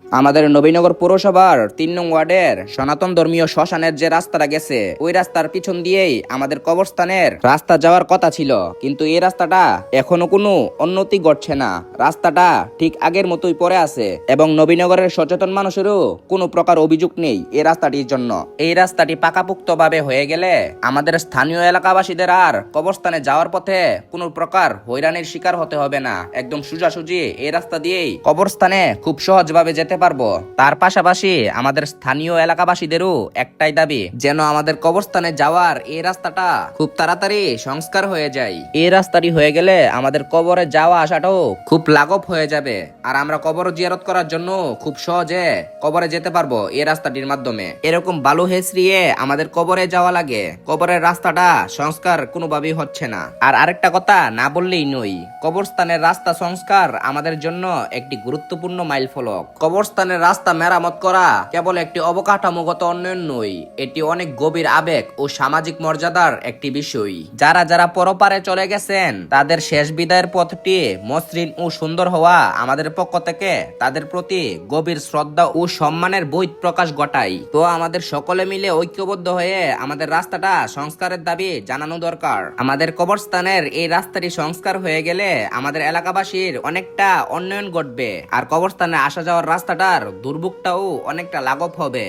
আমাদের নবীনগর পৌরসভার ৩ নং ওয়ার্ডের সনাতন ধর্মীয় শ্মশানের যে রাস্তাটা গেছে ওই রাস্তার পিছন দিয়েই আমাদের কবরস্থানের রাস্তা যাওয়ার কথা ছিল, কিন্তু এই রাস্তাটা এখনো কোনো উন্নতি ঘটছে না। রাস্তাটা ঠিক আগের মতোই পড়ে আছে এবং নবীনগরের সচেতন মানুষেরও কোনো প্রকার অভিযোগ নেই এই রাস্তাটির জন্য। এই রাস্তাটি পাকাপোক্ত ভাবে হয়ে গেলে আমাদের স্থানীয় এলাকাবাসীদের আর কবরস্থানে যাওয়ার পথে কোনো প্রকার হয়রানির শিকার হতে হবে না। একদম সোজাসুজি এই রাস্তা দিয়েই কবরস্থানে খুব সহজভাবে যেতে পারবো। তার পাশাপাশি আমাদের স্থানীয় এলাকাবাসীদেরও একটাই দাবি, যেন আমাদের কবরস্থানে যাওয়ার এই রাস্তাটা খুব তাড়াতাড়ি সংস্কার হয়ে যায়। এই রাস্তাটি হয়ে গেলে আমাদের কবরে যাওয়া আসাটাও খুব লাঘব হয়ে যাবে, আর আমরা কবর জিয়ারত করার জন্য খুব সহজে কবরে যেতে পারবো এই রাস্তাটির মাধ্যমে। এরকম বালু হেসরিয়ে আমাদের কবরে যাওয়া লাগে, কবরের রাস্তাটা সংস্কার কোনোভাবেই হচ্ছে না। আর আরেকটা কথা না বললেই নই, কবরস্থানের রাস্তা সংস্কার আমাদের জন্য একটি গুরুত্বপূর্ণ মাইলফলক। কবরস্থানের রাস্তা মেরামত করা কেবল একটি অবকাঠামোগত উন্নয়ন নয়, এটি অনেক গভীর আবেগ ও সামাজিক মর্যাদার একটি বিষয়। যারা যারা পরপারে চলে গেছেন তাদের শেষ বিদায়ের পথটি মসৃণ ও সুন্দর হওয়া আমাদের পক্ষ থেকে তাদের প্রতি গভীর শ্রদ্ধা ও সম্মানের বহিঃ প্রকাশ ঘটাই। তো আমাদের সকলে মিলে ঐক্যবদ্ধ হয়ে আমাদের রাস্তাটা সংস্কারের দাবি জানানো দরকার। আমাদের কবরস্থানের এই রাস্তাটি সংস্কার হয়ে গেলে আমাদের এলাকাবাসীর অনেকটা উন্নয়ন ঘটবে, আর কবরস্থানে আসা যাওয়ার রাস্তাটার দুর্ভোগটাও অনেকটা লাঘব হবে।